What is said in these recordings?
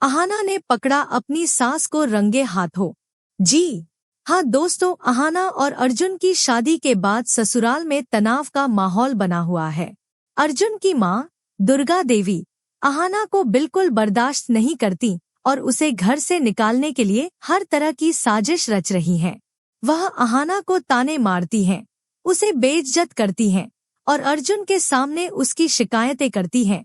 अहाना ने पकड़ा अपनी सास को रंगे हाथों। जी हाँ दोस्तों, अहाना और अर्जुन की शादी के बाद ससुराल में तनाव का माहौल बना हुआ है। अर्जुन की माँ दुर्गा देवी अहाना को बिल्कुल बर्दाश्त नहीं करती और उसे घर से निकालने के लिए हर तरह की साजिश रच रही हैं। वह अहाना को ताने मारती हैं, उसे बेइज्जत करती हैं और अर्जुन के सामने उसकी शिकायतें करती हैं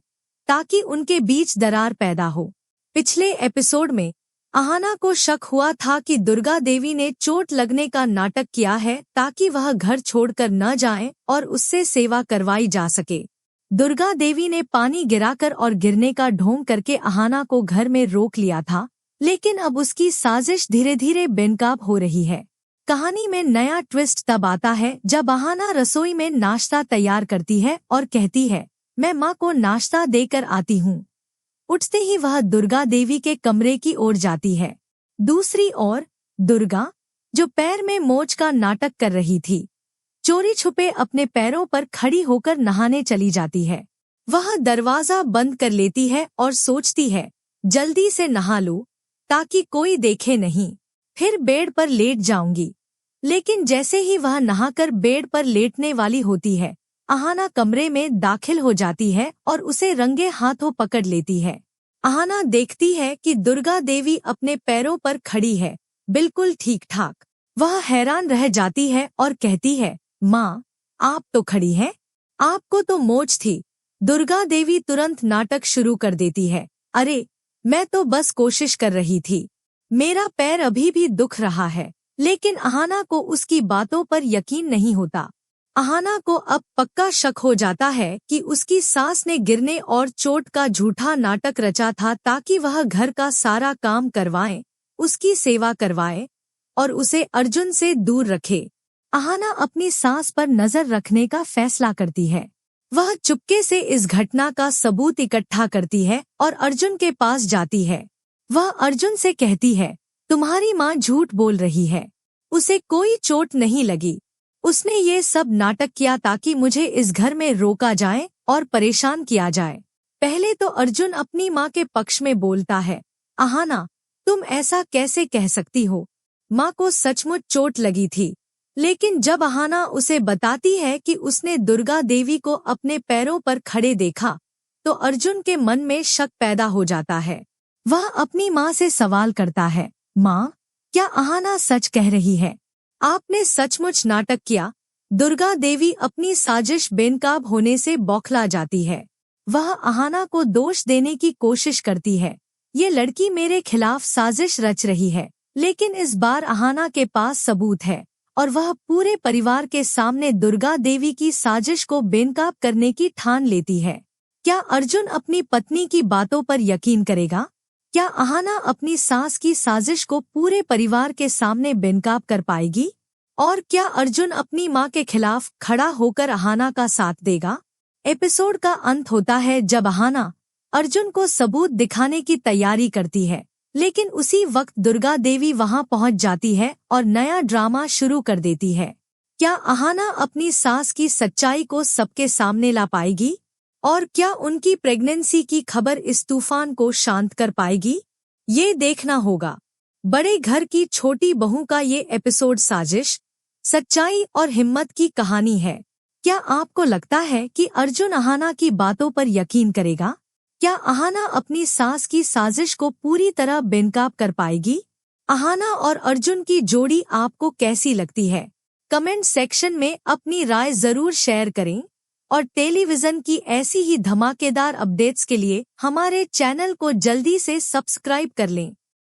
ताकि उनके बीच दरार पैदा हो। पिछले एपिसोड में अहाना को शक हुआ था कि दुर्गा देवी ने चोट लगने का नाटक किया है ताकि वह घर छोड़कर न जाए और उससे सेवा करवाई जा सके। दुर्गा देवी ने पानी गिराकर और गिरने का ढोंग करके अहाना को घर में रोक लिया था, लेकिन अब उसकी साजिश धीरे धीरे बेनकाब हो रही है। कहानी में नया ट्विस्ट तब आता है जब अहाना रसोई में नाश्ता तैयार करती है और कहती है, मैं माँ को नाश्ता देकर आती हूँ। उठते ही वह दुर्गा देवी के कमरे की ओर जाती है। दूसरी ओर दुर्गा, जो पैर में मोच का नाटक कर रही थी, चोरी छुपे अपने पैरों पर खड़ी होकर नहाने चली जाती है। वह दरवाजा बंद कर लेती है और सोचती है, जल्दी से नहा लूं ताकि कोई देखे नहीं, फिर बेड पर लेट जाऊंगी। लेकिन जैसे ही वह नहाकर बेड पर लेटने वाली होती है, अहाना कमरे में दाखिल हो जाती है और उसे रंगे हाथों पकड़ लेती है। अहाना देखती है कि दुर्गा देवी अपने पैरों पर खड़ी है, बिल्कुल ठीक ठाक। वह हैरान रह जाती है और कहती है, माँ, आप तो खड़ी हैं, आपको तो मोच थी। दुर्गा देवी तुरंत नाटक शुरू कर देती है, अरे मैं तो बस कोशिश कर रही थी, मेरा पैर अभी भी दुख रहा है। लेकिन अहाना को उसकी बातों पर यकीन नहीं होता। अहाना को अब पक्का शक हो जाता है कि उसकी सास ने गिरने और चोट का झूठा नाटक रचा था ताकि वह घर का सारा काम करवाए, उसकी सेवा करवाए और उसे अर्जुन से दूर रखे। अहाना अपनी सास पर नजर रखने का फैसला करती है। वह चुपके से इस घटना का सबूत इकट्ठा करती है और अर्जुन के पास जाती है। वह अर्जुन से कहती है, तुम्हारी माँ झूठ बोल रही है, उसे कोई चोट नहीं लगी। उसने ये सब नाटक किया ताकि मुझे इस घर में रोका जाए और परेशान किया जाए। पहले तो अर्जुन अपनी माँ के पक्ष में बोलता है, अहाना, तुम ऐसा कैसे कह सकती हो, माँ को सचमुच चोट लगी थी। लेकिन जब अहाना उसे बताती है कि उसने दुर्गा देवी को अपने पैरों पर खड़े देखा, तो अर्जुन के मन में शक पैदा हो जाता है। वह अपनी माँ से सवाल करता है, माँ, क्या अहाना सच कह रही है? आपने सचमुच नाटक किया? दुर्गा देवी अपनी साजिश बेनकाब होने से बौखला जाती है। वह अहाना को दोष देने की कोशिश करती है, ये लड़की मेरे खिलाफ साजिश रच रही है। लेकिन इस बार अहाना के पास सबूत है और वह पूरे परिवार के सामने दुर्गा देवी की साजिश को बेनकाब करने की ठान लेती है। क्या अर्जुन अपनी पत्नी की बातों पर यकीन करेगा? क्या अहाना अपनी सास की साजिश को पूरे परिवार के सामने बेनकाब कर पाएगी? और क्या अर्जुन अपनी मां के खिलाफ खड़ा होकर अहाना का साथ देगा? एपिसोड का अंत होता है जब अहाना अर्जुन को सबूत दिखाने की तैयारी करती है, लेकिन उसी वक्त दुर्गा देवी वहां पहुंच जाती है और नया ड्रामा शुरू कर देती है। क्या अहाना अपनी सास की सच्चाई को सबके सामने ला पाएगी? और क्या उनकी प्रेगनेंसी की खबर इस तूफान को शांत कर पाएगी? ये देखना होगा। बड़े घर की छोटी बहू का ये एपिसोड साजिश, सच्चाई और हिम्मत की कहानी है। क्या आपको लगता है कि अर्जुन अहाना की बातों पर यकीन करेगा? क्या अहाना अपनी सास की साजिश को पूरी तरह बेनकाब कर पाएगी? अहाना और अर्जुन की जोड़ी आपको कैसी लगती है? कमेंट सेक्शन में अपनी राय जरूर शेयर करें और टेलीविजन की ऐसी ही धमाकेदार अपडेट्स के लिए हमारे चैनल को जल्दी से सब्सक्राइब कर लें।